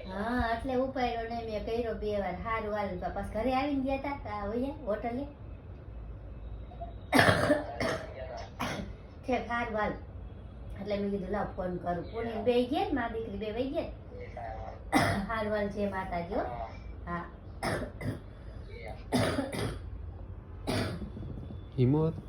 હા એટલે ઉપાડ્યો ને મેં કર્યો 2 વાર હારું હાલ પાછા ઘરે આવીને ગયા તા હોય હોટલે છે હારું હાલ એટલે મેં કીધું લાવ ફોન કરું પૂરી બે ગયા ને મારી દીકરી બે વહી ગયા હારું હાલ છે માતાજી હા હિંમત